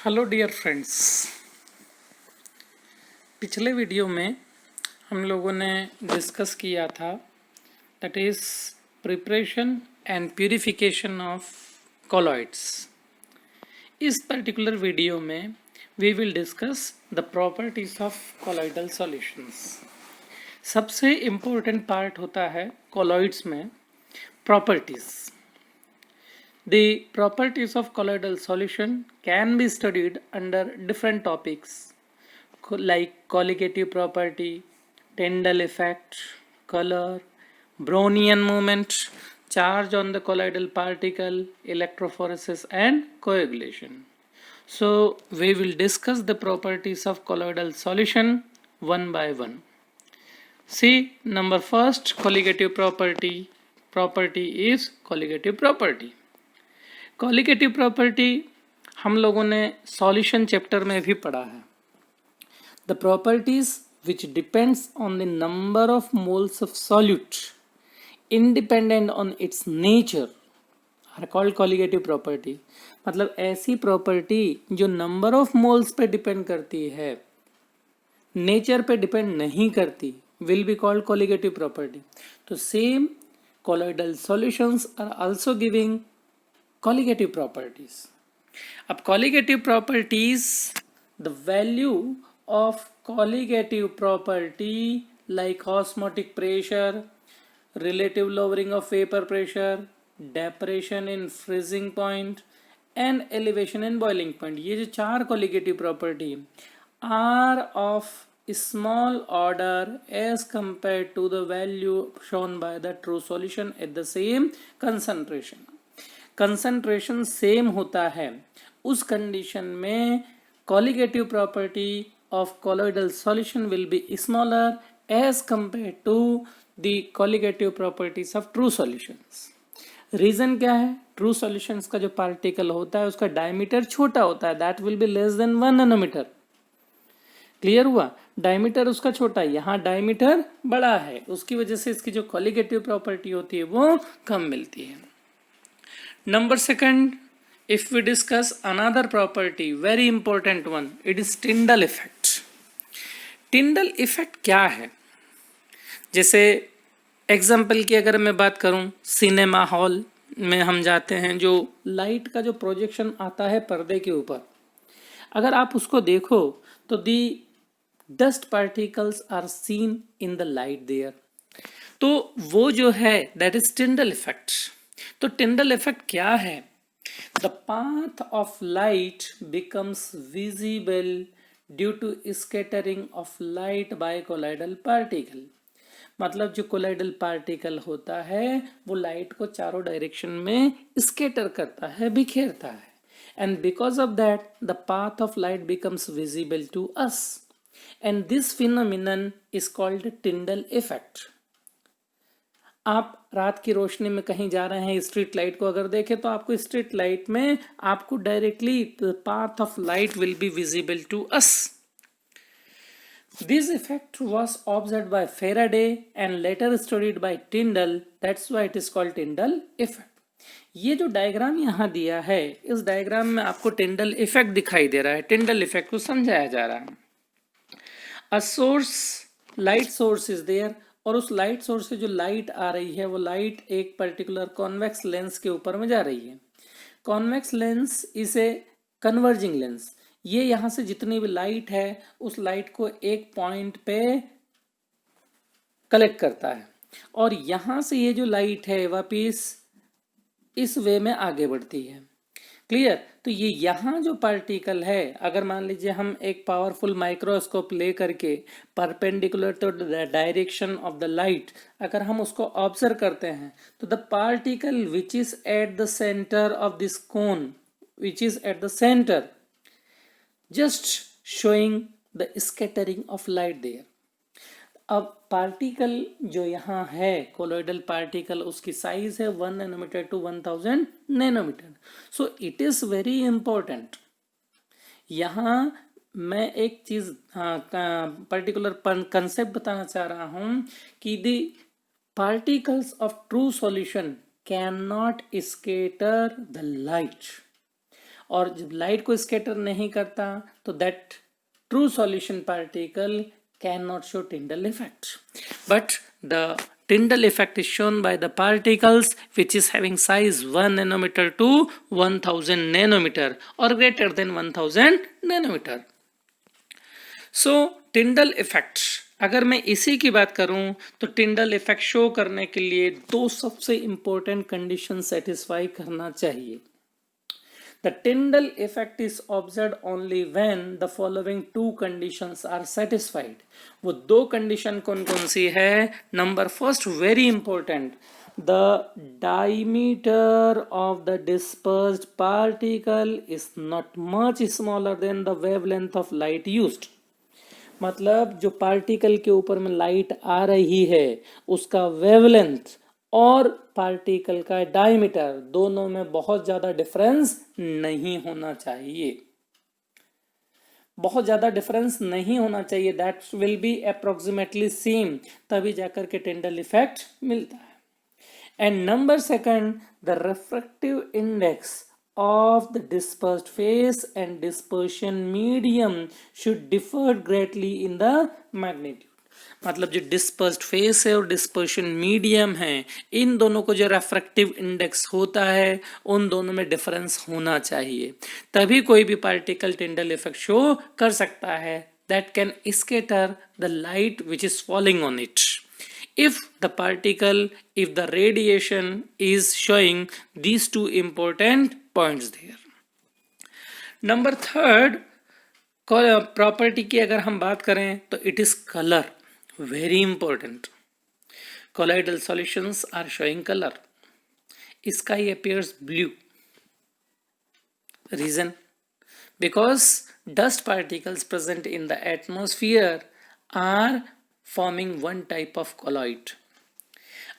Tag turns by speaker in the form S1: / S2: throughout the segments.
S1: Hello dear friends. पिछले video में हम लोगों ने डिस्कस किया था that is preparation and purification of colloids. इस पर्टिकुलर वीडियो में we will discuss the properties of colloidal solutions. सबसे इम्पोर्टेंट पार्ट होता है कॉलॉइड्स में properties. The properties of colloidal solution can be studied under different topics like colligative property, Tyndall effect, color, Brownian moment, charge on the colloidal particle, electrophoresis and coagulation. So we will discuss the properties of colloidal solution one by one. See, number first colligative property is colligative property. Colligative property हम लोगों ने solution chapter में भी पढ़ा है। The properties which depends on the number of moles of solute independent on its nature are called colligative property. मतलब ऐसी property जो नंबर ऑफ मोल्स पे डिपेंड करती है, नेचर पे डिपेंड नहीं करती, will be called colligative property. तो same colloidal solutions are also giving colligative properties. अब colligative properties, the value of colligative property like osmotic pressure, relative lowering of vapor pressure, depression in freezing point and elevation in boiling point, ये जो चार colligative property are of small order as compared to the value shown by the true solution at the same concentration. Concentration same होता है, उस condition में colligative property of colloidal solution will be smaller as compare to the colligative properties of true solutions. Reason क्या है? True solutions का जो particle होता है उसका डायमीटर छोटा होता है, that will be less than 1 nanometer. Clear हुआ? डायमीटर उसका छोटा है, यहाँ डायमीटर बड़ा है, उसकी वजह से इसकी जो कॉलिगेटिव प्रॉपर्टी होती है वो कम मिलती है। Number second, if we discuss another property, very important one, it is Tyndall effect. Tyndall effect क्या है? जैसे एग्जाम्पल की अगर मैं बात करूं, सिनेमा हॉल में हम जाते हैं, जो लाइट का जो प्रोजेक्शन आता है पर्दे के ऊपर, अगर आप उसको देखो तो the dust particles are seen in the light there, तो वो जो है दैट इज Tyndall effect. तो टिंडल इफेक्ट क्या है? The path of light becomes visible due to scattering of light by colloidal particle. मतलब जो कोलाइडल पार्टिकल होता है वो लाइट को चारों डायरेक्शन में स्कैटर करता है, बिखेरता है, and because of that the path of light becomes visible to us, and this phenomenon is called Tyndall effect. आप रात की रोशनी में कहीं जा रहे हैं, स्ट्रीट लाइट को अगर देखें तो आपको स्ट्रीट लाइट में आपको directly path of light will be visible to us. This effect was observed by Faraday and later studied by Tyndall, that's why it is called Tyndall effect. ये जो diagram यहाँ दिया है, इस डायग्राम में आपको टिंडल इफेक्ट दिखाई दे रहा है। टिंडल इफेक्ट को समझाया जा रहा है। A source, light source is there, और उस लाइट सोर्स से जो लाइट आ रही है वो लाइट एक पर्टिकुलर कॉन्वेक्स लेंस के ऊपर में जा रही है। कॉन्वेक्स लेंस इसे कन्वर्जिंग लेंस, ये यहाँ से जितनी भी लाइट है उस लाइट को एक पॉइंट पे कलेक्ट करता है, और यहाँ से ये जो लाइट है वापिस इस वे में आगे बढ़ती है। क्लियर? तो ये यहाँ जो पार्टिकल है, अगर मान लीजिए हम एक पावरफुल माइक्रोस्कोप ले करके perpendicular to the direction of the light अगर हम उसको ऑब्जर्व करते हैं, तो the particle which is at the centre of this cone, which is at the centre, just showing the scattering of light there. अब particle जो यहाँ है कोलोइडल पार्टिकल, उसकी साइज है 1 nanometer to 1000 nanometer. So it is very important. यहाँ मैं एक चीज पर्टिकुलर कंसेप्ट बताना चाह रहा हूं कि the particles of true solution can not scatter the light, और जब लाइट को स्कैटर नहीं करता तो that true solution particle cannot show Tyndall effect. But the Tyndall effect is shown by the particles which is having size 1 nanometer to 1000 nanometer or greater than 1000 nanometer. So Tyndall effect, अगर मैं इसी की बात करूं तो Tyndall effect show करने के लिए दो सबसे इंपॉर्टेंट कंडीशन सेटिस्फाई करना चाहिए. The Tyndall effect is observed only when the following two conditions are satisfied. वो दो कंडीशन कौन कौन सी है? Number first, very important, the diameter of the dispersed particle is not much smaller than the wavelength of light used. मतलब जो particle के ऊपर में लाइट आ रही है उसका वेवलेंथ और पार्टिकल का डायमीटर दोनों में बहुत ज्यादा डिफरेंस नहीं होना चाहिए. बहुत ज्यादा डिफरेंस नहीं होना चाहिए. That will B approximately same, तभी जाकर के टिंडल इफेक्ट मिलता है. And number second, the refractive index of the dispersed phase and dispersion medium should differ greatly in the magnitude. मतलब जो डिस्पर्स्ड फेस है और डिस्पर्शन मीडियम है, इन दोनों को जो रेफ्रैक्टिव इंडेक्स होता है उन दोनों में डिफरेंस होना चाहिए, तभी कोई भी पार्टिकल टिंडल इफेक्ट शो कर सकता है. That can scatter the light which is falling on it. If the radiation is showing these two important points there. Number third property की अगर हम बात करें तो it is color, very important. Colloidal solutions are showing color. Sky appears blue. Reason? Because dust particles present in the atmosphere are forming one type of colloid.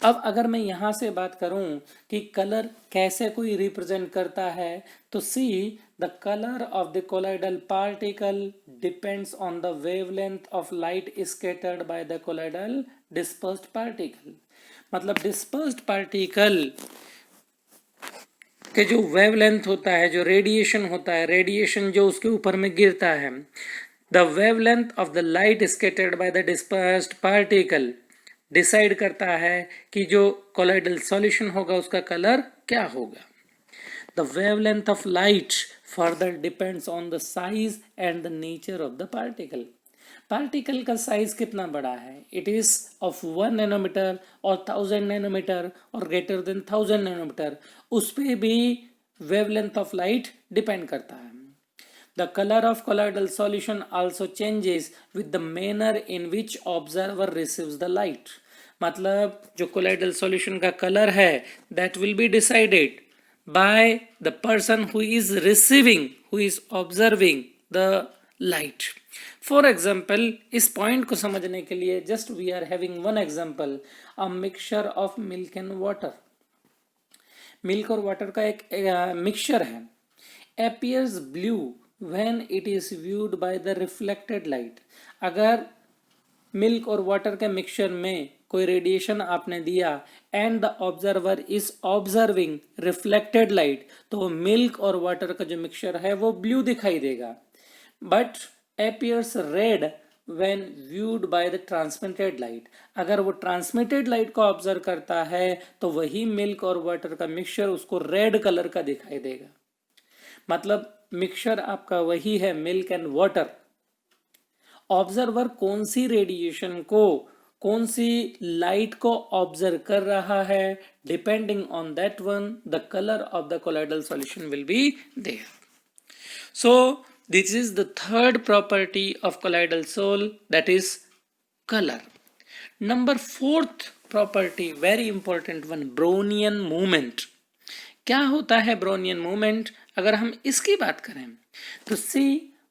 S1: अब अगर मैं यहां से बात करूं कि कलर कैसे कोई रिप्रेजेंट करता है, तो see the colour of the colloidal particle depends on the wavelength of light scattered by the colloidal dispersed particle. मतलब डिस्पर्स्ड पार्टिकल के जो वेवलेंथ होता है, जो रेडिएशन होता है, रेडिएशन जो उसके ऊपर में गिरता है, the wavelength of the light scattered by the dispersed particle decide करता है कि जो कोलॉइडल सॉल्यूशन होगा उसका कलर क्या होगा. The wavelength of light further depends on the size and the nature of the particle. Particle का साइज कितना बड़ा है? इट इज ऑफ 1 नैनोमीटर और 1000 नैनोमीटर और ग्रेटर देन 1000 नैनोमीटर, उस पर भी वेवलेंथ ऑफ लाइट डिपेंड करता है. The color of colloidal solution also changes with the manner in which observer receives the light. मतलब जो colloidal solution का color है that will be decided by the person who is receiving, who is observing the light. For example, इस point को समझने के लिए just we are having one example, a mixture of milk and water. Milk और water का एक mixture है, appears blue when it is viewed by the reflected light. अगर मिल्क और वाटर के मिक्सचर में कोई रेडिएशन आपने दिया and the observer is observing reflected light, तो मिल्क और वाटर का जो मिक्सचर है वो ब्लू दिखाई देगा. But appears red when viewed by the transmitted light. अगर वो ट्रांसमिटेड लाइट को ऑब्जर्व करता है तो वही मिल्क और वाटर का मिक्सचर उसको रेड कलर का दिखाई देगा. मतलब मिक्सचर आपका वही है, मिल्क एंड वाटर. ऑब्जर्वर कौन सी रेडिएशन को, कौन सी लाइट को ऑब्जर्व कर रहा है, depending on that one the colour of the colloidal solution will be there. So this is the third property of colloidal sol, that is colour. Number fourth property, very important one, Brownian movement. क्या होता है Brownian movement? अगर हम इसकी बात करें तो see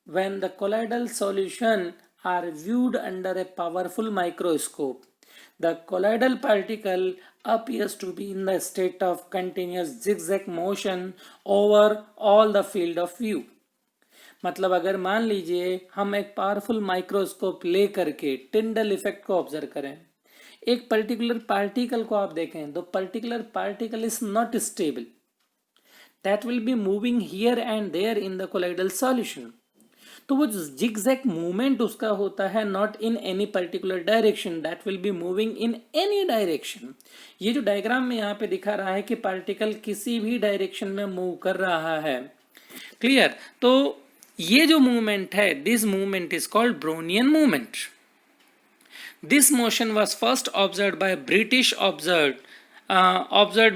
S1: when the colloidal solution are viewed under a powerful microscope, the colloidal particle appears to be in the state of continuous zigzag motion over all the field of view. मतलब अगर मान लीजिए हम एक पावरफुल माइक्रोस्कोप ले करके Tyndall effect को observe करें, एक पर्टिकुलर पार्टिकल को आप देखें, तो particular particle is not stable. that will be moving here and there in the colloidal solution. तो वो zigzag movement उसका होता है not in any particular direction, that will be moving in any direction. ये जो डायग्राम में यहाँ पे दिखा रहा है कि पार्टिकल किसी भी डायरेक्शन में मूव कर रहा है. क्लियर? तो ये जो मूवमेंट है, this movement is called Brownian movement. This motion was first observe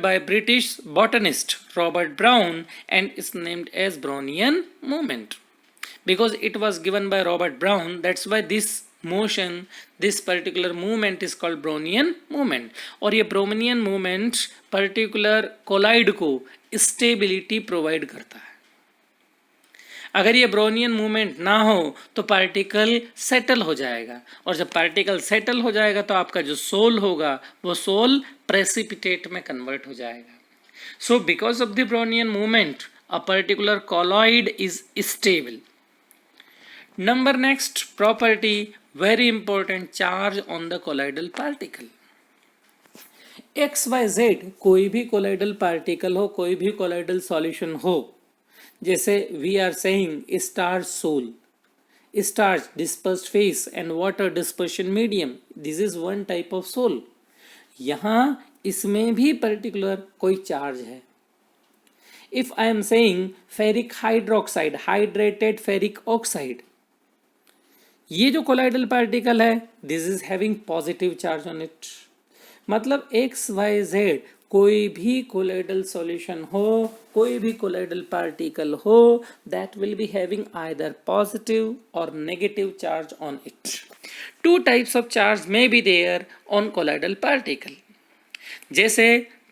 S1: by British botanist Robert Brown and is named as Brownian movement. Because it was given by Robert Brown, that's why this motion, this particular movement is called Brownian movement. और ये Brownian movement particular colloid को stability provide करता है. अगर ये Brownian movement ना हो तो पार्टिकल सेटल हो जाएगा, और जब पार्टिकल सेटल हो जाएगा तो आपका जो सोल होगा वो सोल प्रेसिपिटेट में कन्वर्ट हो जाएगा. So because of the Brownian movement a particular colloid is stable. Number next property, very important, charge on the colloidal particle. XYZ कोई भी कोलॉइडल पार्टिकल हो, कोई भी कोलॉइडल सॉल्यूशन हो, जैसे we are saying starch sol, starch dispersed phase and water dispersion medium, this is one type of sol. यहाँ इसमें भी पर्टिकुलर कोई चार्ज है. If I am saying ferric hydroxide, hydrated ferric oxide, ये जो colloidal particle है this is having positive charge on it. मतलब XYZ कोई भी कोलॉइडल सॉल्यूशन हो, कोई भी कोलॉइडल पार्टिकल हो, that will be having either positive or negative charge on it. Two types of charge may be there on colloidal particle. जैसे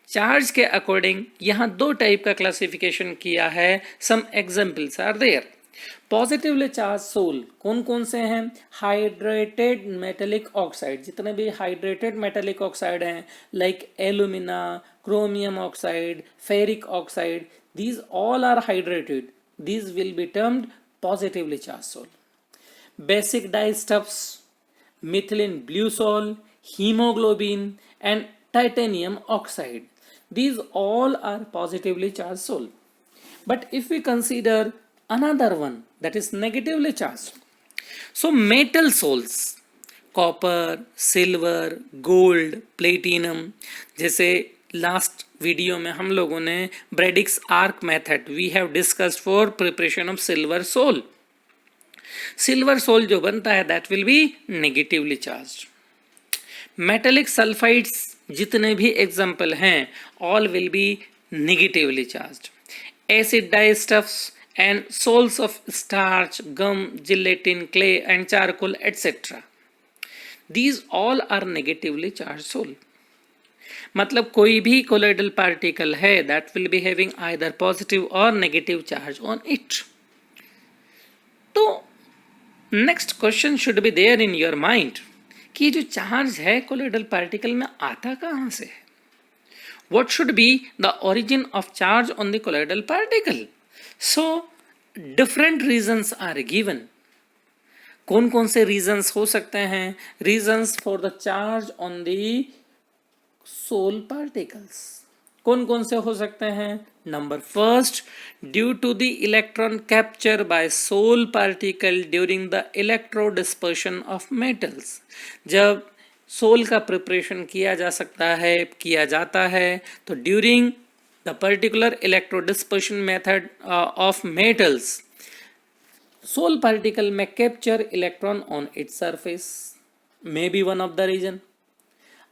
S1: charge के according यहाँ दो टाइप का क्लासिफिकेशन किया है. Some examples are there. Positively charge sol कौन कौन से हैं? हाइड्रेटेड मेटेलिक ऑक्साइड, जितने भी हाइड्रेटेड मेटेलिक ऑक्साइड हैं like alumina, chromium oxide, ferric oxide, these all are hydrated, these will be termed positively charged soul. Basic dyestuffs, methylene blue sol, hemoglobin and titanium oxide, these all are positively charged soul. But if we consider another one that is negatively charged, so metal sols, copper, silver, gold, platinum, जैसे last video में हम लोगों ने Bredig's arc method we have discussed for preparation of silver sol. Silver sol जो बनता है that will be negatively charged. Metallic sulphides जितने भी एग्जांपल हैं all will be negatively charged. Acid dyestuffs and soles of starch, gum, gelatin, clay and charcoal etc. These all are negatively charged soul. मतलब कोई भी colloidal particle है that will be having either positive or negative charge on it. तो next question should be there in your mind कि जो charge है colloidal particle में आता कहाँ से है? What should be the origin of charge on the colloidal particle? So different reasons are given. कौन कौन से reasons हो सकते हैं? Reasons for the charge on the soul particles. कौन कौन से हो सकते हैं? Number first, due to the electron capture by soul particle during the electrodispersion of metals. जब सोल का प्रिपरेशन किया जाता है तो during the particular electrodispersion method of metals, soul particle may capture electron on its surface, may be one of the reason.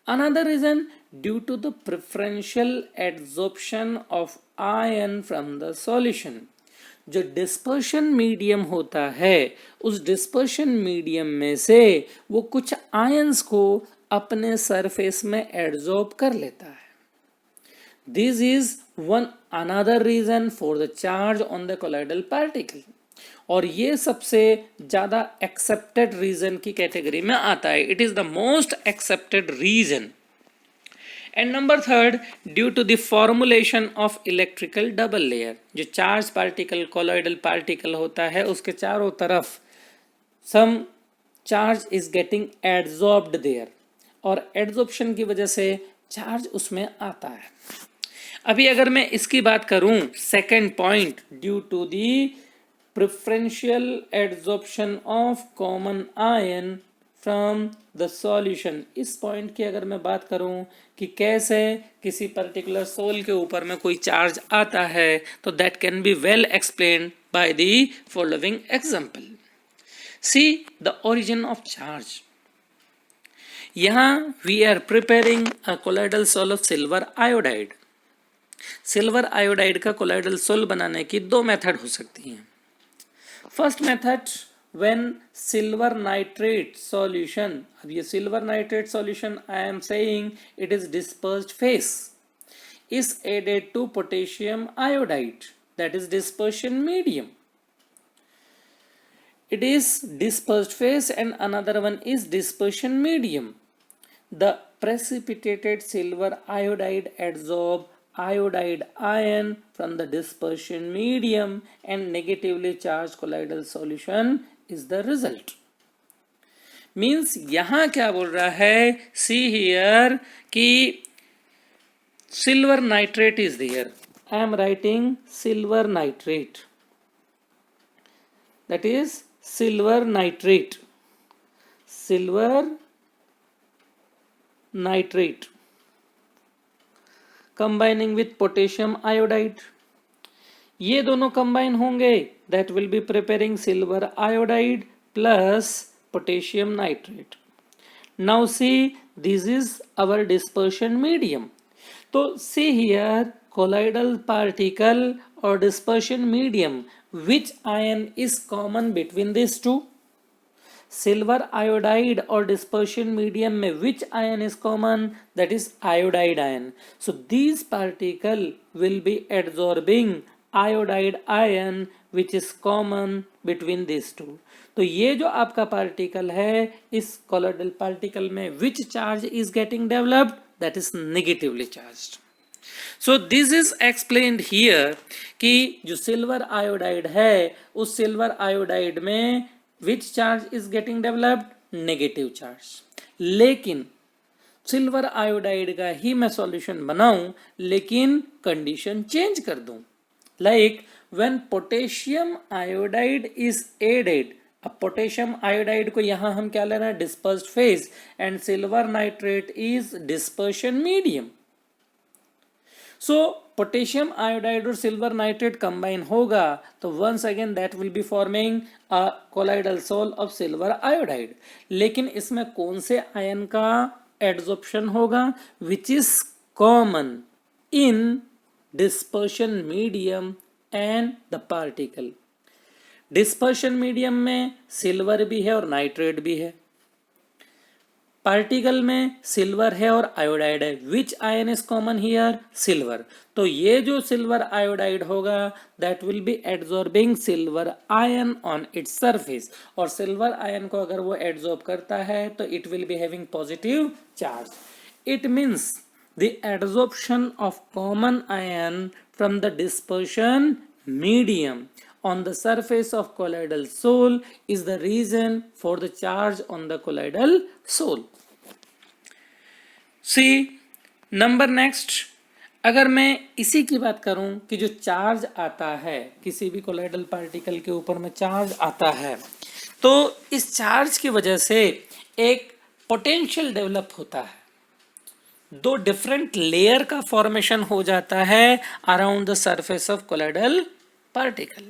S1: Another reason, due to the preferential adsorption of ion from the solution. जो dispersion medium होता है उस dispersion medium में से वो कुछ ions को अपने सरफेस में एडजॉर्ब कर लेता है. This is one another reason for the charge on the colloidal particle. और ये सबसे ज़्यादा accepted reason की कैटेगरी में आता है. It is the most accepted reason. And number third, due to the formulation of electrical double layer. जो charged particle, colloidal particle होता है उसके चारों तरफ some charge is getting adsorbed there. और adsorption की वजह से चार्ज उसमें आता है. अभी अगर मैं इसकी बात करूं, second point, due to the preferential adsorption of common ion from the solution, इस पॉइंट की अगर मैं बात करूं कि कैसे किसी पर्टिकुलर सोल के ऊपर में कोई चार्ज आता है, तो that can be well explained by the following example. See the origin of charge. यहां we are preparing a colloidal sol of silver iodide. Silver iodide का कोलाइडल सोल बनाने की दो मेथड हो सकती हैं. First method, when silver nitrate solution, अब ये silver nitrate solution I am saying it is dispersed phase, is added to potassium iodide, that is dispersion medium. It is dispersed phase and another one is dispersion medium. The precipitated silver iodide adsorb iodide ion from the dispersion medium and negatively charged colloidal solution is the result. Means यहाँ क्या बोल रहा है, see here कि silver nitrate is there. I am writing silver nitrate. That is silver nitrate. Silver nitrate combining with potassium iodide. ये दोनों combine होंगे, that will be preparing silver iodide plus potassium nitrate. Now see, this is our dispersion medium. तो see here, colloidal particle or dispersion medium, which ion is common between these two? Silver iodide or dispersion medium में which ion is common? That is iodide ion. So these particle will be adsorbing iodide ion which is common between these two. तो ये जो आपका particle है, इस colloidal particle में which charge is getting developed? That is negatively charged. So this is explained here कि जो silver iodide है, उस silver iodide में which charge is getting developed? Negative charge. लेकिन सिल्वर आयोडाइड का ही मैं सॉल्यूशन बनाऊं, लेकिन कंडीशन चेंज कर दूं. Like when potassium iodide is added, अब पोटेशियम आयोडाइड को यहां हम क्या लेना है? Dispersed phase, and silver nitrate is dispersion medium. So potassium iodide और सिल्वर नाइट्रेट कंबाइन होगा तो once again that will be forming a colloidal sol of silver iodide. लेकिन इसमें कौन से आयन का एड्सॉर्प्शन होगा? Which is common in dispersion medium and the particle. Dispersion medium में सिल्वर भी है और नाइट्रेट भी है, पार्टिकल में सिल्वर है और आयोडाइड है. Which ion is common here? Silver. तो ये जो सिल्वर आयोडाइड होगा that will be adsorbing silver ion on its surface, और सिल्वर आयन को अगर वो एड्सॉर्ब करता है तो it will be having positive charge. It means the adsorption of common ion from the dispersion medium on the surface of colloidal soul is the reason for the charge on the colloidal soul. See number next, अगर मैं इसी की बात करूं कि जो charge आता है, किसी भी कोलाइडल पार्टिकल के ऊपर में चार्ज आता है, तो इस चार्ज की वजह से एक पोटेंशियल डेवलप होता है. दो डिफरेंट लेयर का फॉर्मेशन हो जाता है around the surface of colloidal particle.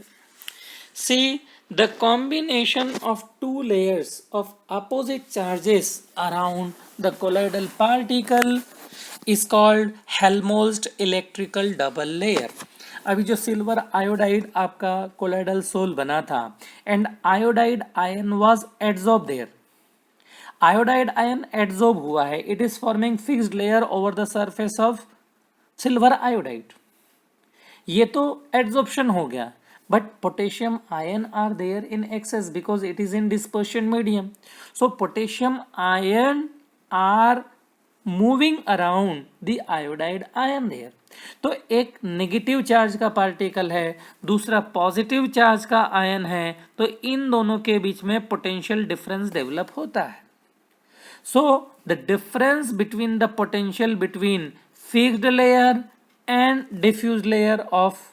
S1: See, the combination of two layers of opposite charges around the colloidal particle is called Helmholtz electrical double layer. अभी जो सिल्वर आयोडाइड आपका कोलाइडल सोल बना था and iodide ion was adsorb there. Iodide ion adsorb हुआ है, it is forming fixed layer over the surface of silver iodide. ये तो adsorption हो गया, but potassium ion are there in excess because it is in dispersion medium. So potassium ion are moving around the iodide ion there. तो एक negative charge का particle है, दूसरा positive charge का आयन है, तो इन दोनों के बीच में पोटेंशियल डिफरेंस डेवलप होता है. So the difference between the potential between fixed layer and diffuse layer of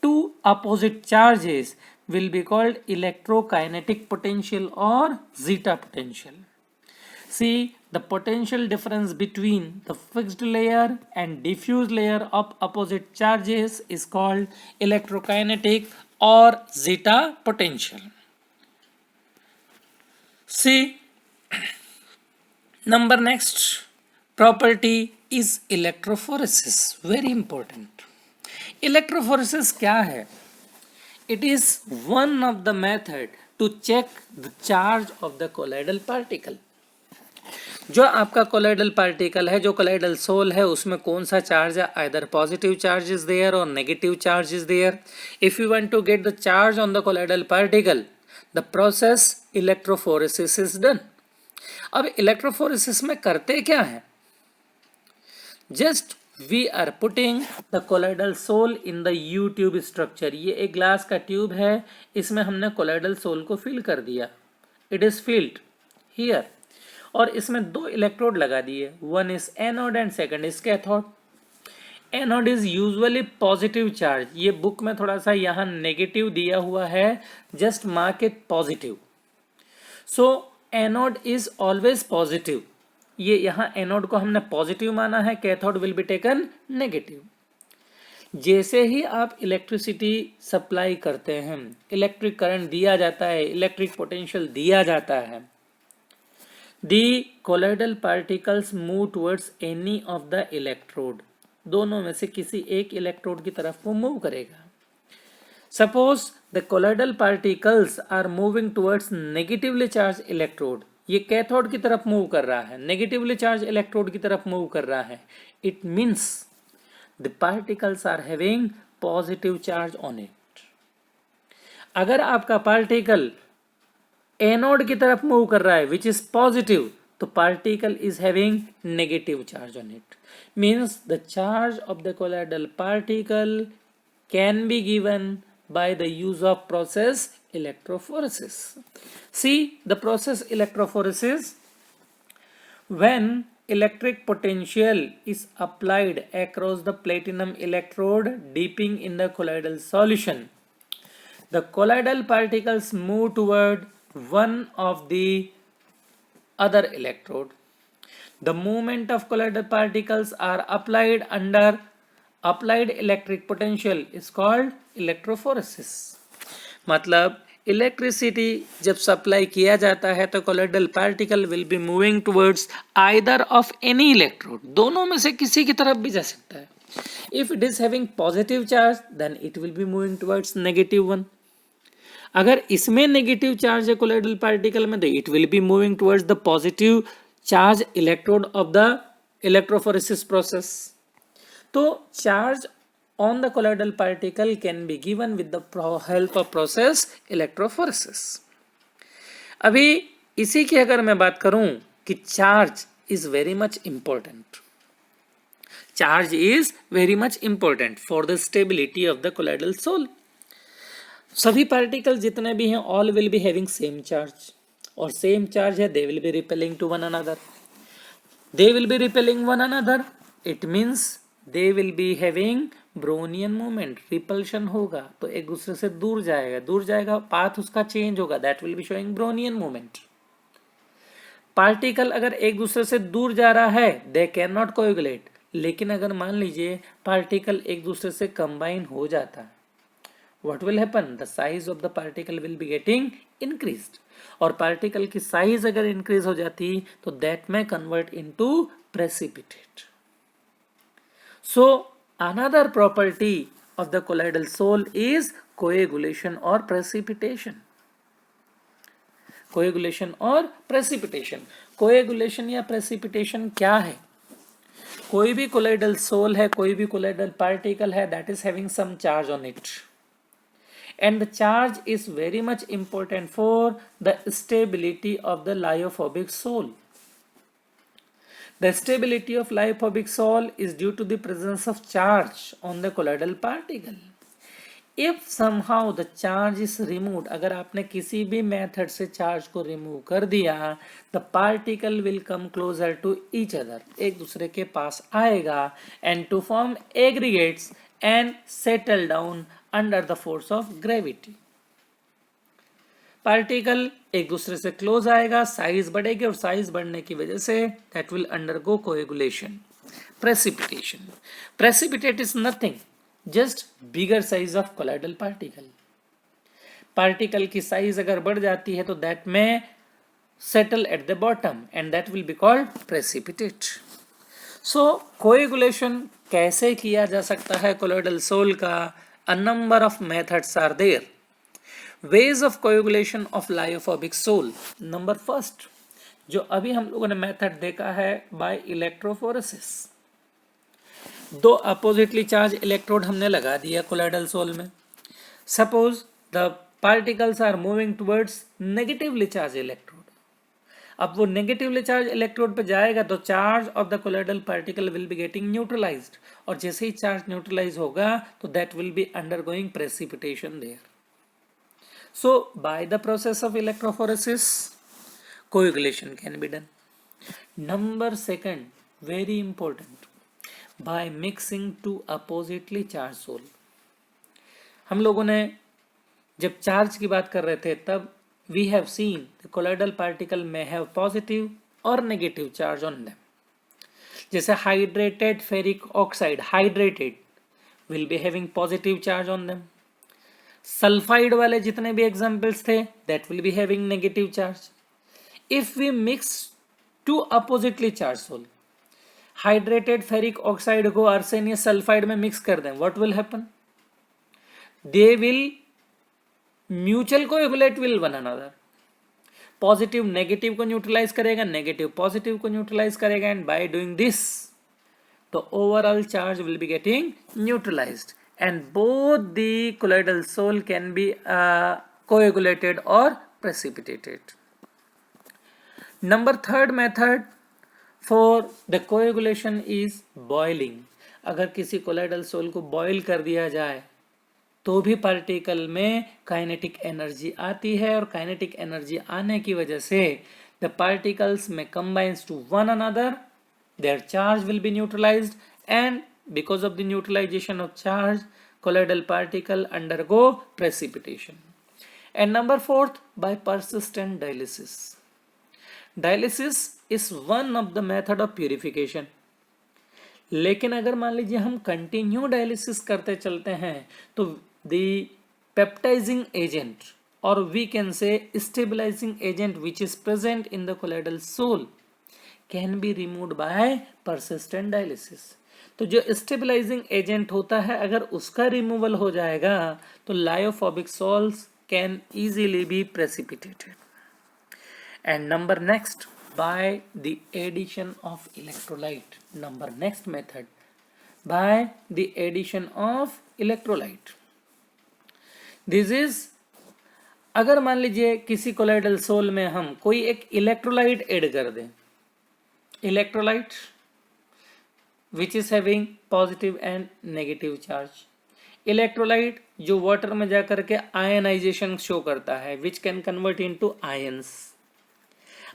S1: two opposite charges will be called electrokinetic potential or zeta potential. See, the potential difference between the fixed layer and diffuse layer of opposite charges is called electrokinetic or zeta potential. See, number next property is electrophoresis. Very important. Electrophoresis क्या है? It is one of the method to check the charge of the colloidal particle. जो आपका colloidal particle है, जो colloidal sol है, उसमें कौन सा चार्ज है? Either positive charge is there और negative charge is there. If you want to get the charge on the colloidal particle, the process electrophoresis is done. अब इलेक्ट्रोफोरेसिस में करते क्या है? Just we are putting the colloidal sol in the U tube structure. ये एक glass का tube है, इसमें हमने कोलाइडल सोल को फिल कर दिया. It is filled here. और इसमें दो इलेक्ट्रोड लगा दिए. One is anode and second is cathode. Anode is usually positive charge. ये बुक में थोड़ा सा यहाँ नेगेटिव दिया हुआ है, just mark it positive. So anode is always positive. ये यहाँ एनोड को हमने पॉजिटिव माना है, cathode will be taken negative. जैसे ही आप इलेक्ट्रिसिटी सप्लाई करते हैं, इलेक्ट्रिक करंट दिया जाता है, इलेक्ट्रिक पोटेंशियल दिया जाता है, the colloidal particles move towards any of the electrode. दोनों में से किसी एक इलेक्ट्रोड की तरफ वो मूव करेगा. Suppose the colloidal particles are moving towards negatively charged electrode. ये कैथोड की तरफ मूव कर रहा है, नेगेटिवली चार्ज इलेक्ट्रोड की तरफ मूव कर रहा है. It means the particles are having positive charge on it. अगर आपका पार्टिकल एनोड की तरफ मूव कर रहा है विच इज पॉजिटिव, तो particle is having negative charge on it. Means the charge of the colloidal particle can be given by the use of process electrophoresis. See the process electrophoresis, when electric potential is applied across the platinum electrode dipping in the colloidal solution, the colloidal particles move toward one of the other electrode. The movement of colloidal particles are applied under applied electric potential is called electrophoresis. मतलब electricity जब supply किया जाता है तो colloidal particle will be moving towards either of any electrode. दोनों में से किसी की तरफ भी जा सकता है. If it is having positive charge then it will be moving towards negative one. अगर इसमें नेगेटिव चार्ज है कोलाइडल पार्टिकल में, तो it will be moving towards the positive charge electrode of the electrophoresis process. तो charge on the colloidal particle can be given with the help of process electrophoresis. अभी इसी की अगर मैं बात करूं कि charge is very much important. Charge is very much important for the stability of the colloidal soul. सभी particle जितने भी हैं all will be having same charge, और same charge है, they will be repelling to one another. They will be repelling one another. It means they will be having Brownian movement. Repulsion होगा तो एक दूसरे से दूर जाएगा, पाथ उसका चेंज होगा, that will be showing Brownian movement. Particle अगर एक दूसरे से दूर जा रहा है, दे कैन नॉट कोएगुलेट. लेकिन अगर मान लीजिए पार्टिकल एक दूसरे से कंबाइन हो जाता है, what will happen? The size of the particle will be getting increased. और पार्टिकल की साइज अगर इंक्रीज हो जाती तो दैट में convert into precipitate. So another property of the colloidal soul is coagulation or precipitation. Coagulation or precipitation. Coagulation या precipitation क्या है? कोई भी colloidal soul है, कोई भी colloidal particle है, that is having some charge on it. And the charge is very much important for the stability of the lyophobic soul. The stability of lyophobic soul is due to the presence of charge on the colloidal particle. If somehow the charge is removed, अगर आपने किसी भी method से charge को remove कर दिया, the particle will come closer to each other, एक दूसरे के पास आएगा, and to form aggregates and settle down under the force of gravity. Particle एक दूसरे से क्लोज आएगा, साइज बढ़ेगी, और साइज बढ़ने की वजह से that will undergo coagulation, precipitation. Precipitate is nothing, just bigger size of colloidal particle. Particle की साइज अगर बढ़ जाती है तो दैट में settle at the bottom and that will be called precipitate. So coagulation कैसे किया जा सकता है कोलोइडल सोल का? A number of methods are there. Ways of coagulation of lyophobic sol. Number first, जो अभी हम लोगों ने मेथड देखा है, बाय इलेक्ट्रोफोरेसिस। दो अपोजिटली चार्ज इलेक्ट्रोड हमने लगा दिया कोलोइडल सोल में। Suppose the particles are moving towards negatively charge electrode. अब वो नेगेटिवली चार्ज इलेक्ट्रोड पे जाएगा तो charge of the colloidal particle will be getting neutralised, और जैसे ही चार्ज न्यूट्रलाइज होगा तो that will be undergoing precipitation there. So by the process of electrophoresis coagulation can be done. Number second, very important, by mixing two oppositely charged soul. हम लोगों ने जब charge की बात कर रहे थे तब we have seen the colloidal particle may have positive or negative charge on them। जैसे hydrated ferric oxide, hydrated will be having positive charge on them। Sulphide वाले जितने भी एग्जाम्पल्स थे that will be having negative charge। if we mix two oppositely charged sol, hydrated ferric oxide को arsenious sulphide में mix कर दें, what will happen? They will mutual coagulate will one another. Positive negative को neutralise करेगा, negative positive को neutralise करेगा, and by doing this तो overall charge will be getting neutralised and both the colloidal sol can be coagulated और precipitated. Number third method for the coagulation is boiling. अगर किसी colloidal soul को boil कर दिया जाए तो भी पार्टिकल में काइनेटिक एनर्जी आती है, और काइनेटिक एनर्जी आने की वजह से द पार्टिकल्स में combines to one another, their charge will be neutralised, and because of the neutralisation of charge colloidal particle undergo precipitation. And number fourth, by persistent dialysis. Dialysis is one of the method of purification. लेकिन अगर मान लीजिए हम continue dialysis करते चलते हैं तो the peptising agent, और we can say stabilising agent which is present in the colloidal sol can be removed by persistent dialysis. तो जो स्टेबलाइजिंग एजेंट होता है अगर उसका रिमूवल हो जाएगा तो lyophobic sols can easily be precipitated. And number next, by the addition of electrolyte. Number next method, by the addition of electrolyte. This is, अगर मान लीजिए किसी कोलोइडल सोल में हम कोई एक इलेक्ट्रोलाइट ऐड कर दें, electrolyte which is having positive and negative charge, electrolyte जो वाटर में जाकर के आयनाइजेशन शो करता है which can convert into ions.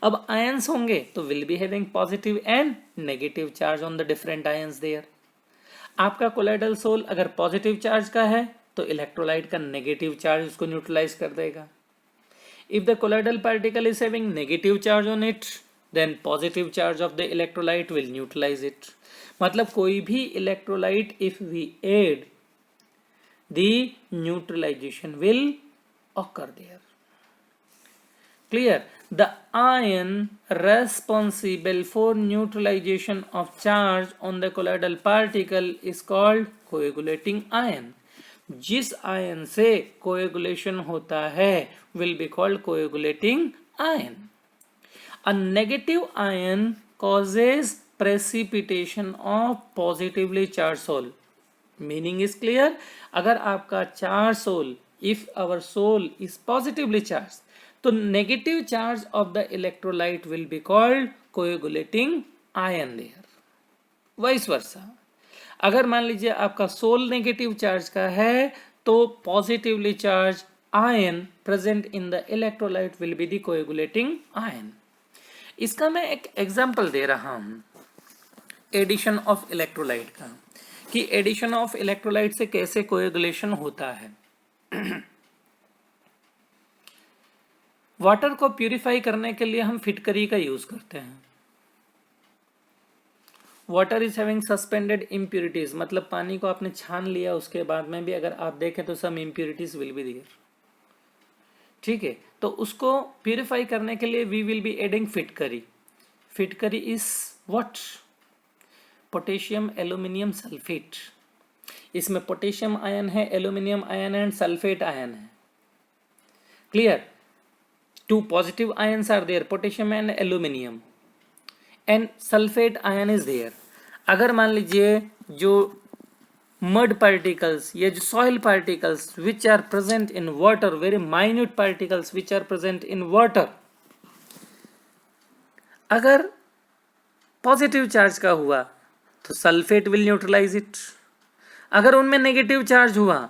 S1: अब आयंस होंगे तो will be having positive and negative charge on the different ions there. आपका कोलोइडल सोल अगर पॉजिटिव चार्ज का है तो इलेक्ट्रोलाइट का नेगेटिव चार्ज उसको न्यूट्रलाइज कर देगा। If the colloidal particle is having negative charge on it then positive charge of the electrolyte will neutralise it. मतलब कोई भी electrolyte if we add the neutralisation will occur there. Clear? The ion responsible for neutralization of charge on the colloidal particle is called coagulating ion. जिस ion से coagulation होता है will be called coagulating ion. A negative ion causes precipitation of positively charged soul. Meaning is clear? अगर आपका charged soul, if our soul is positively charged, तो negative charge of the electrolyte will be called coagulating ion layer. Vice versa, अगर मान लीजिए आपका soul negative charge का है तो positively charge ion present in the electrolyte will be the coagulating ion. इसका मैं एक एग्जांपल दे रहा हूं एडिशन ऑफ इलेक्ट्रोलाइट का, कि एडिशन ऑफ इलेक्ट्रोलाइट से कैसे कोएगुलेशन होता है। वाटर को प्यूरिफाई करने के लिए हम फिटकरी का यूज करते हैं। Water is having suspended impurities, मतलब पानी को आपने छान लिया, उसके बाद में भी अगर आप देखें तो सम इम्प्यूरिटीज विल बी देयर, ठीक है। तो उसको प्यूरिफाई करने के लिए वी विल बी एडिंग फिटकरी। फिटकरी is what? Potassium aluminium sulphate. इसमें पोटेशियम आयन है, एल्यूमिनियम आयन है एंड सल्फेट आयन है। Clear? Two positive ions are there, potassium and aluminium, and sulfate ion is there. अगर मान लीजिए जो mud particles, ये जो soil particles which are present in water, very minute particles which are present in water, अगर positive charge का हुआ तो sulfate will neutralize it, अगर उनमें negative charge हुआ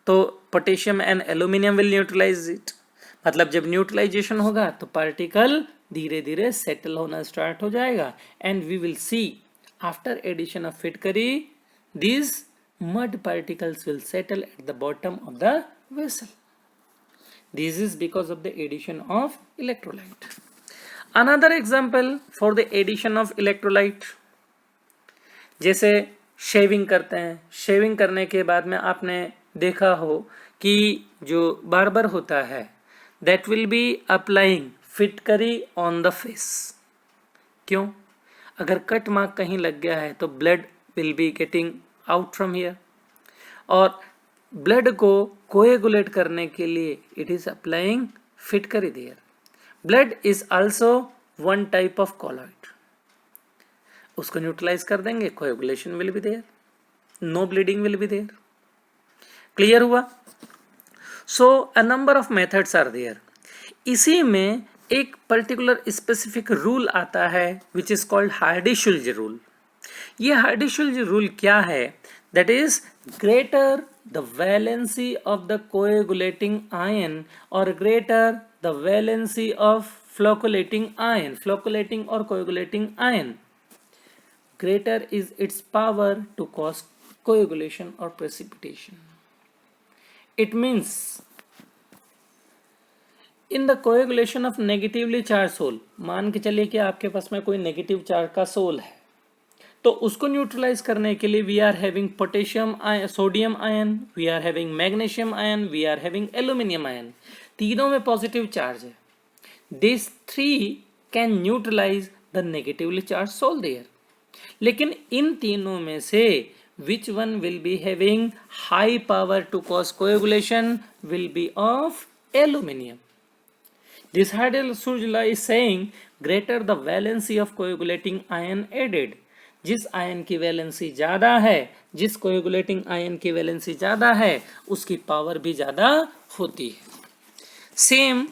S1: तो potassium and aluminium will neutralize it। मतलब जब न्यूट्रलाइजेशन होगा तो पार्टिकल धीरे धीरे सेटल होना स्टार्ट हो जाएगा, and we will see after addition of फिटकरी these mud particles will settle at the bottom of the vessel. This is because of the addition of electrolyte. Another example for the addition of electrolyte, जैसे shaving करते हैं, shaving करने के बाद में आपने देखा हो कि जो बार्बर होता है that will be applying फिटकरी on the face। क्यों? अगर कट मार्क कहीं लग गया है तो blood will be getting out from here, और ब्लड को कोएगुलेट करने के लिए it is applying फिटकरी there। blood is also one type of colloid, उसको न्यूट्रलाइज कर देंगे, coagulation will be there, no bleeding will be there। Clear हुआ? So a number of methods are there। इसी में एक पर्टिकुलर स्पेसिफिक रूल आता है which is called Hardy Schulze rule. ये हार्डी-शुल्ज रूल क्या है? That is greater the valency of the coagulating ion और greater the valency of flocculating ion, flocculating और coagulating ion, greater is its power to cause coagulation और precipitation. It means in the coagulation of negatively charged soul, मान के चलिए कि आपके पास में कोई नेगेटिव चार्ज का सोल है, तो उसको न्यूट्रलाइज करने के लिए we are having potassium ion, sodium ion, we are having magnesium ion, we are having aluminium ion, तीनों में पॉजिटिव चार्ज है। This three can neutralise the negatively charge sol there. लेकिन इन तीनों में से which one will be having high power to cause coagulation will be of aluminium. This Hardy-Schulze law is saying greater the valency of coagulating ion added, जिस ion की valency ज्यादा है, जिस कोएगुलेटिंग आयन की वैलेंसी ज्यादा है, उसकी power भी ज्यादा होती है। Same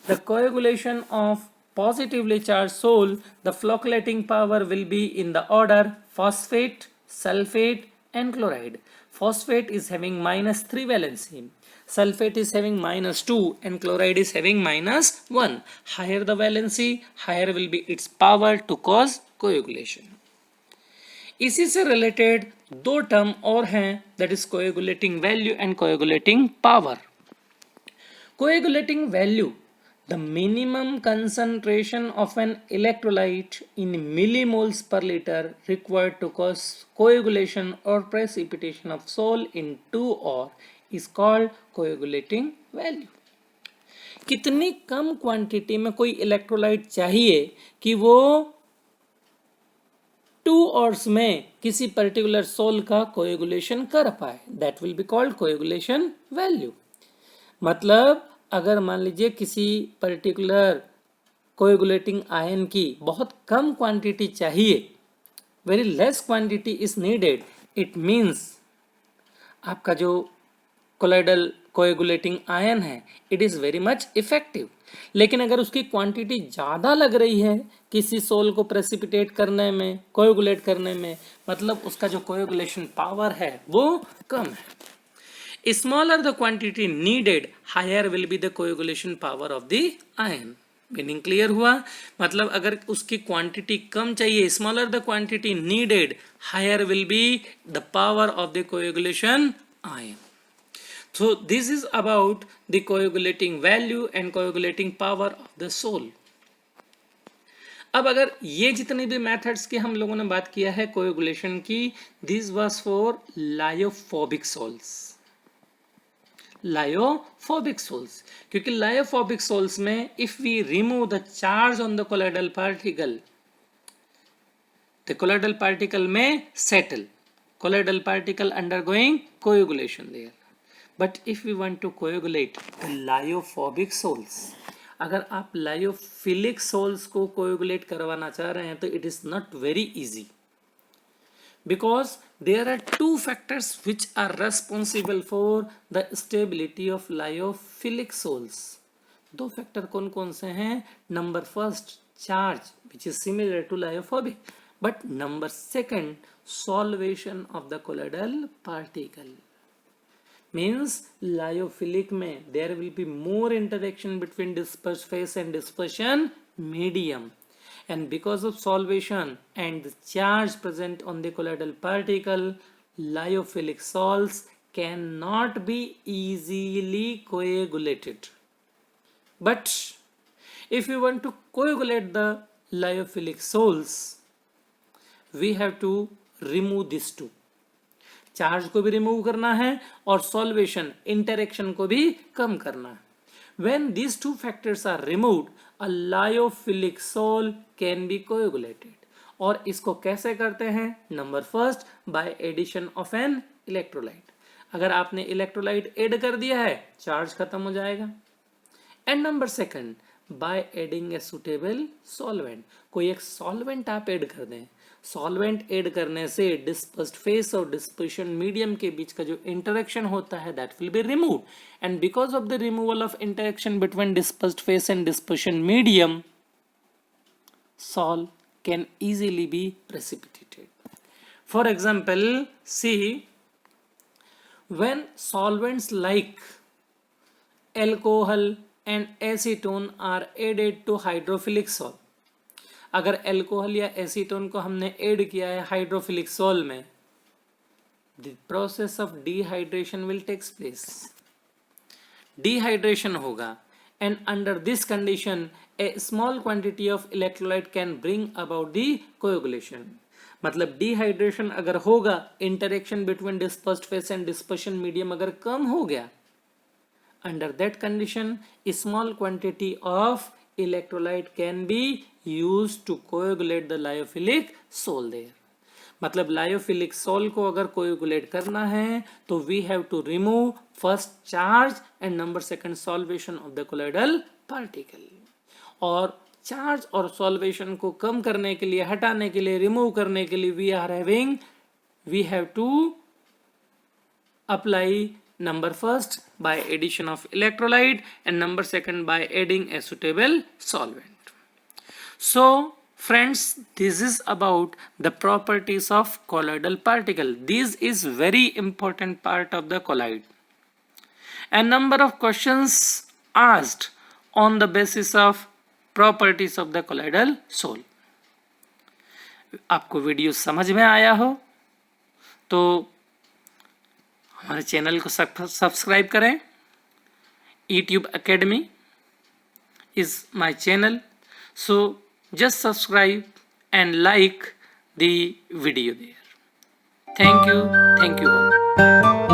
S1: the coagulation of positively charged soul, the flocculating power will be in the order phosphate, sulfate and chloride. Phosphate is having -3 valency, sulfate is having -2 and chloride is having -1. Higher the valency, higher will be its power to cause coagulation. इसी से related दो term और हैं, that is coagulating value and coagulating power. Coagulating value, the minimum concentration of an electrolyte in millimoles per liter required to cause coagulation or precipitation of sol in 2 or is called coagulating value. कितनी कम quantity में कोई electrolyte चाहिए कि वो 2 hours में किसी particular soul का coagulation कर पाए, that will be called coagulation value. मतलब अगर मान लीजिए किसी पर्टिकुलर कोएगुलेटिंग आयन की बहुत कम क्वांटिटी चाहिए, very less quantity is needed, it means आपका जो कोलाइडल कोएगुलेटिंग आयन है it is very much effective. लेकिन अगर उसकी क्वांटिटी ज़्यादा लग रही है किसी सोल को प्रेसिपिटेट करने में, कोएगुलेट करने में, मतलब उसका जो कोएगुलेशन पावर है वो कम है। Smaller the quantity needed, higher will be the coagulation power of the ion. Meaning clear हुआ? मतलब अगर उसकी क्वांटिटी कम चाहिए, smaller the quantity needed, higher will be the power of the coagulation ion. So this is about the coagulating value and coagulating power of the soul. अब अगर ये जितने भी मेथड्स की हम लोगों ने बात किया है कोएगुलेशन की, this was for lyophobic sols. Lyophobic sols, क्योंकि लायोफोबिक सोल्स में if we remove the charge on the colloidal particle, the colloidal particle में settle, colloidal particle undergoing coagulation there. But if we want to coagulate the lyophobic sols, अगर आप lyophilic souls को coagulate करवाना चाह रहे हैं तो it is not very easy, because there are two factors which are responsible for the stability of lyophilic souls. दो factor कौन कौन से हैं? Number first, charge which is similar to lyophobic, but number second, solvation of the colloidal particle. Means lyophilic में there will be more interaction between dispersed phase and dispersion medium, and because of solvation and the charge present on the colloidal particle, lyophilic salts cannot be easily coagulated. But if we want to coagulate the lyophilic salts, we have to remove these two. Charge को भी remove करना है और solvation interaction को भी कम करना है. When these two factors are removed, a lyophilic soul can be coagulated. और इसको कैसे करते हैं? Number first, by addition of an electrolyte. अगर आपने इलेक्ट्रोलाइट ऐड कर दिया है, चार्ज खत्म हो जाएगा. And number second, by adding a suitable solvent. कोई एक सॉल्वेंट आप ऐड कर दें. सॉल्वेंट ऐड करने से डिस्पर्स्ड फेस और डिस्पर्शन मीडियम के बीच का जो इंटरेक्शन होता है that will be removed, and because of the removal of interaction between dispersed phase and dispersion medium, sol can easily be precipitated. For example, see, when solvents like alcohol and acetone are added to hydrophilic salt, अगर alcohol या acetone को हमने add किया है hydrophilic sol में, the process of dehydration will takes place. Dehydration होगा, and under this condition a small quantity of electrolyte can bring about the coagulation. मतलब dehydration अगर होगा, interaction between dispersed phase and dispersion medium अगर कम हो गया, under that condition small quantity of electrolyte can be used to coagulate the lyophilic soul there. मतलब lyophilic soul को अगर coagulate करना है तो we have to remove first charge and number second solvation of the colloidal particle. और charge और solvation को कम करने के लिए, हटाने के लिए, रिमूव करने के लिए we have to apply number first by addition of electrolyte and number second by adding a suitable solvent. So friends, this is about the properties of colloidal particle. This is very important part of the colloid. A number of questions asked on the basis of properties of the colloidal soul. आपको video समझ में आया हो तो हमारे channel को subscribe करें. YouTube Academy is my channel, so just subscribe and like the video there. Thank you all.